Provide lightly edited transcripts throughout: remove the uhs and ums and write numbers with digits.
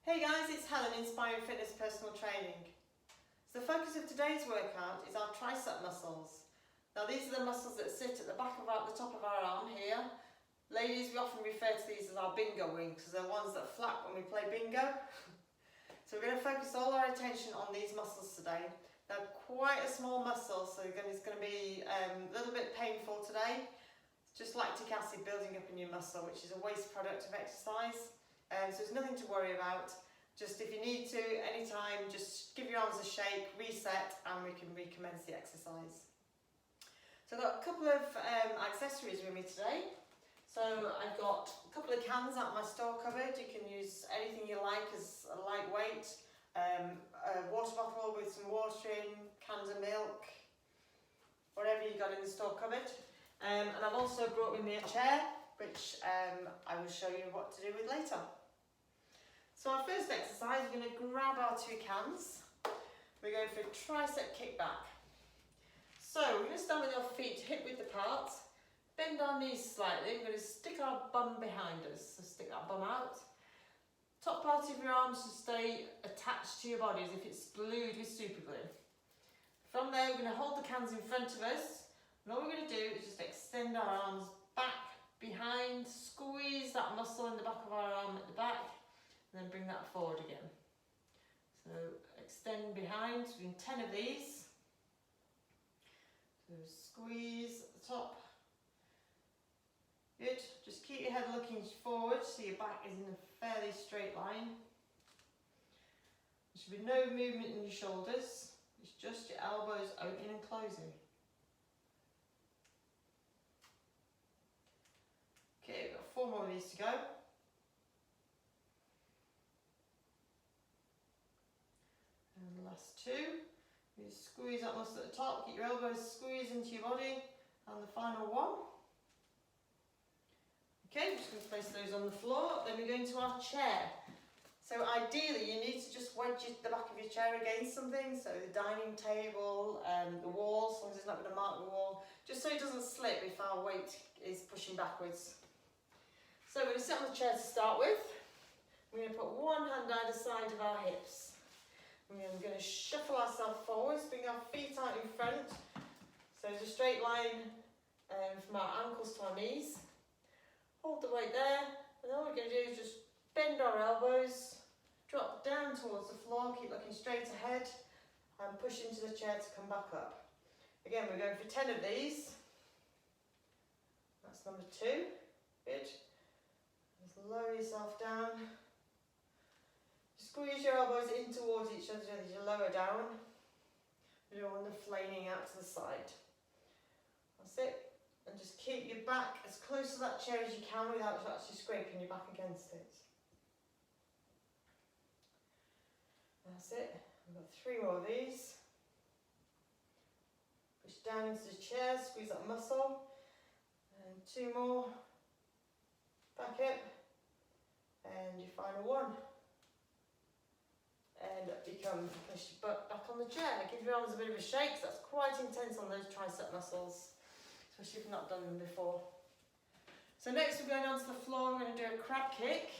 Hey guys, it's Helen, Inspiring Fitness Personal Training. So the focus of today's workout is our tricep muscles. Now these are the muscles that sit at the top of our arm here. Ladies, we often refer to these as our bingo wings because they're ones that flap when we play bingo. So we're going to focus all our attention on these muscles today. They're quite a small muscle, so it's going to be a little bit painful today. It's just lactic acid building up in your muscle, which is a waste product of exercise. So there's nothing to worry about. Just if you need to, anytime, just give your arms a shake, reset, and we can recommence the exercise. So I've got a couple of accessories with me today. So I've got a couple of cans out of my store cupboard. You can use anything you like as a lightweight, a water bottle with some water in, cans of milk, whatever you got in the store cupboard. And I've also brought with me a chair, which I will show you what to do with later. So our first exercise, we're going to grab our two cans. We're going for a tricep kickback. So we're going to stand with our feet hip width apart, bend our knees slightly. We're going to stick our bum behind us, so stick that bum out. Top part of your arms should stay attached to your body as if it's glued with super glue. From there, we're going to hold the cans in front of us, and all we're going to do is just extend our arms back, behind, squeeze that muscle in the back of our arm at the back, and then bring that forward again. So extend behind, so we're doing 10 of these. So squeeze at the top. Good, just keep your head looking forward so your back is in a fairly straight line. There should be no movement in your shoulders, it's just your elbows opening and closing. Okay, we've got 4 more of these to go. And the last 2. You squeeze that muscle at the top, get your elbows squeezed into your body. And the final one. Okay, we're just going to place those on the floor. Then we're going to our chair. So ideally you need to just wedge the back of your chair against something. So the dining table, the wall, as long as it's not going to mark the wall. Just so it doesn't slip if our weight is pushing backwards. So we're going to sit on the chair to start with. We're going to put one hand either side of our hips. We're going to shuffle ourselves forwards, bring our feet out in front. So there's a straight line from our ankles to our knees. Hold the weight there, and all we're going to do is just bend our elbows, drop down towards the floor, keep looking straight ahead, and push into the chair to come back up. Again, we're going for 10 of these. That's number 2. Good. Just lower yourself down. Squeeze your elbows in towards each other as you lower down. You don't want them flaning out to the side. That's it. And just keep your back as close to that chair as you can without actually scraping your back against it. That's it. We've got 3 more of these. Push down into the chair, squeeze that muscle. And 2 more. Back up. And your final one. And you can push your butt back on the chair. Give your arms a bit of a shake, so that's quite intense on those tricep muscles, especially if you've not done them before. So next we're going onto the floor, we're going to do a crab kick.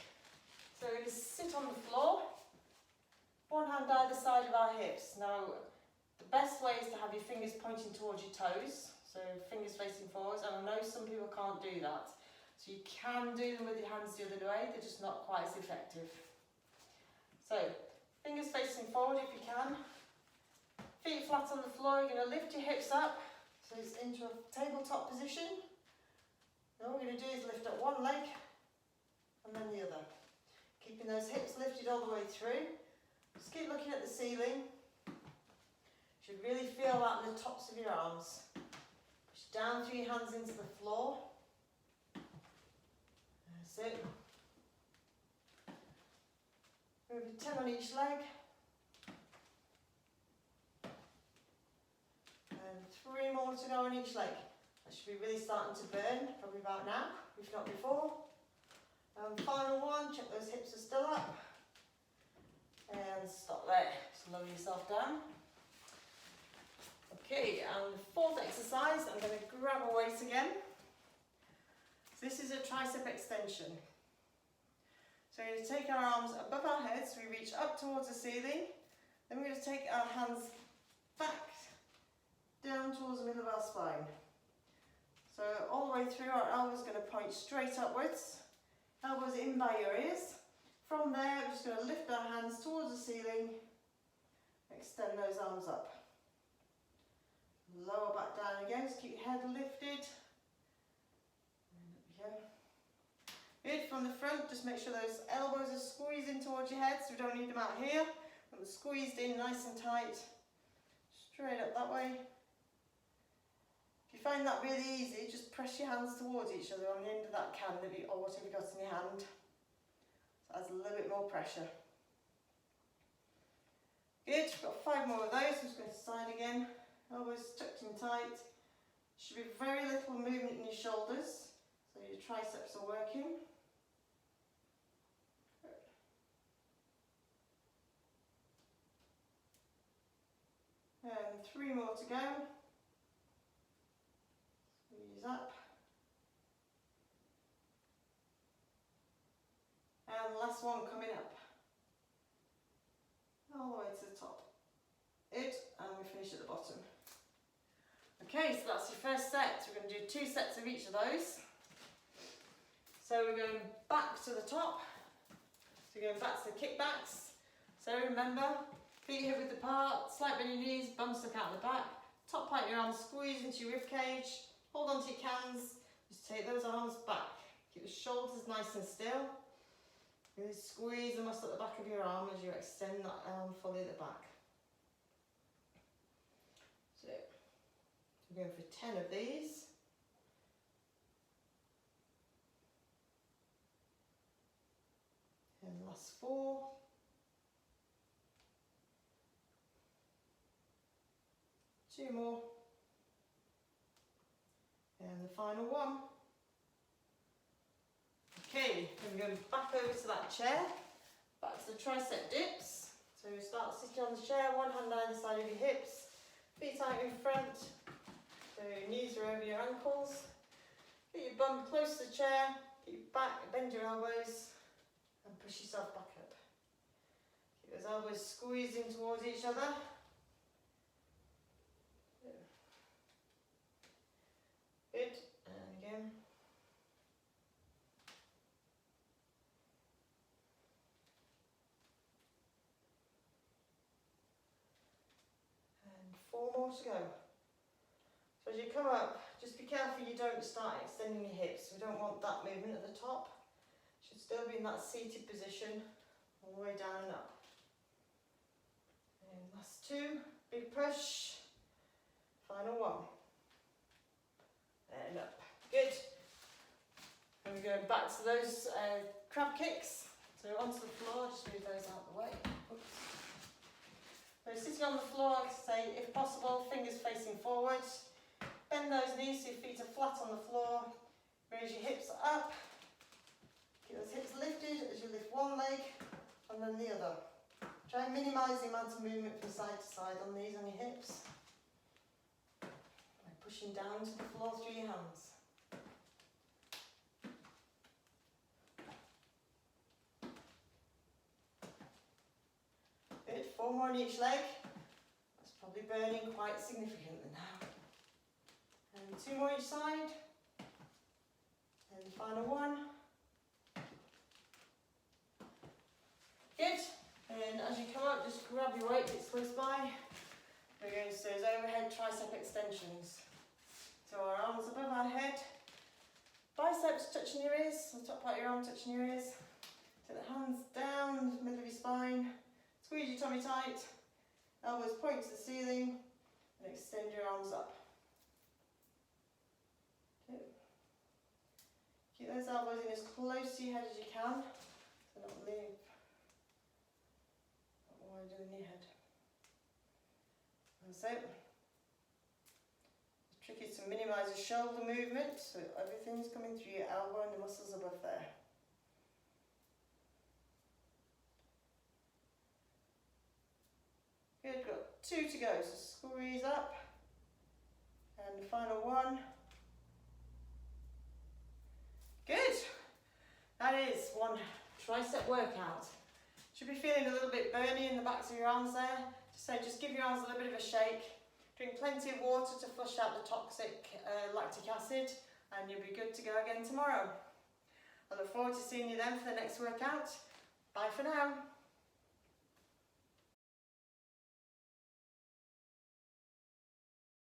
So we're going to sit on the floor, one hand either side of our hips. Now the best way is to have your fingers pointing towards your toes, so fingers facing forwards, and I know some people can't do that. So you can do them with your hands the other way, they're just not quite as effective. So fingers facing forward if you can. Feet flat on the floor, you're going to lift your hips up so it's into a tabletop position. And all we're going to do is lift up one leg and then the other. Keeping those hips lifted all the way through. Just keep looking at the ceiling. You should really feel that in the tops of your arms. Push down through your hands into the floor. That's it. Move 10 on each leg. And 3 more to go on each leg. That should be really starting to burn, probably about now, if not before. Final one, check those hips are still up. And stop there, just lower yourself down. Okay, and the 4th exercise, I'm going to grab a weight again. So this is a tricep extension. So we're going to take our arms above our heads, we reach up towards the ceiling, then we're going to take our hands back down towards the middle of our spine. So all the way through, our elbows are going to point straight upwards, elbows in by your ears. From there, we're just going to lift our hands towards the ceiling, extend those arms up. Lower back down again, just keep your head lifted. And up we go. Good, from the front, just make sure those elbows are squeezed in towards your head, so we don't need them out here. But they're squeezed in nice and tight. Straight up that way. If you find that really easy, just press your hands towards each other on the end of that can or whatever you've got in your hand. So adds a little bit more pressure. Good, we've got 5 more of those. I'm just going to side again. Elbows tucked in tight. Should be very little movement in your shoulders, so your triceps are working. And 3 more to go. Squeeze up. And last one coming up. All the way to the top. Good, and we finish at the bottom. Okay, so that's your first set. We're going to do 2 sets of each of those. So we're going back to the top. So we're going back to the kickbacks. So remember, feet hip width apart, slight bend in your knees, bum stuck out the back. Top part of your arms squeeze into your rib cage. Hold on to your cans. Just take those arms back. Keep the shoulders nice and still. Really squeeze the muscle at the back of your arm as you extend that arm fully at the back. So we're going for 10 of these. And last 4. Two more. And the final one. Okay, then we're going back over to that chair, back to the tricep dips. So we start sitting on the chair, one hand down the side of your hips, feet out in front, so your knees are over your ankles. Get your bum close to the chair, get your back, bend your elbows, and push yourself back up. Keep those elbows squeezed in towards each other. Good, and again. And 4 more to go. So as you come up, just be careful you don't start extending your hips. We don't want that movement at the top. Should still be in that seated position all the way down and up. And last 2, big push. Final 1. And up. Good. And we're going back to those crab kicks. So onto the floor, just move those out of the way. Oops. So sitting on the floor, like I say, if possible, fingers facing forward. Bend those knees so your feet are flat on the floor. Raise your hips up. Keep those hips lifted as you lift one leg and then the other. Try and minimise the amount of movement from side to side on these on your hips. By pushing down to the floor through your hands. Good, 4 more on each leg. That's probably burning quite significantly now. And 2 more each side. And the final 1. Good. And as you come up, just grab your weight that's close by. We're going to do those overhead tricep extensions. So our arms above our head, biceps touching your ears, the top part of your arm touching your ears. Take the hands down the middle of your spine, squeeze your tummy tight, elbows point to the ceiling, and extend your arms up. Okay. Keep those elbows in as close to your head as you can, so not leave wider than your head. That's it. The trick is to minimise the shoulder movement so everything's coming through your elbow and the muscles above there. Good, got 2 to go, so squeeze up. And the final 1. Good. That is one tricep workout. Should be feeling a little bit burny in the backs of your arms there. Just give your arms a little bit of a shake. Drink plenty of water to flush out the toxic lactic acid, and you'll be good to go again tomorrow. I look forward to seeing you then for the next workout. Bye for now.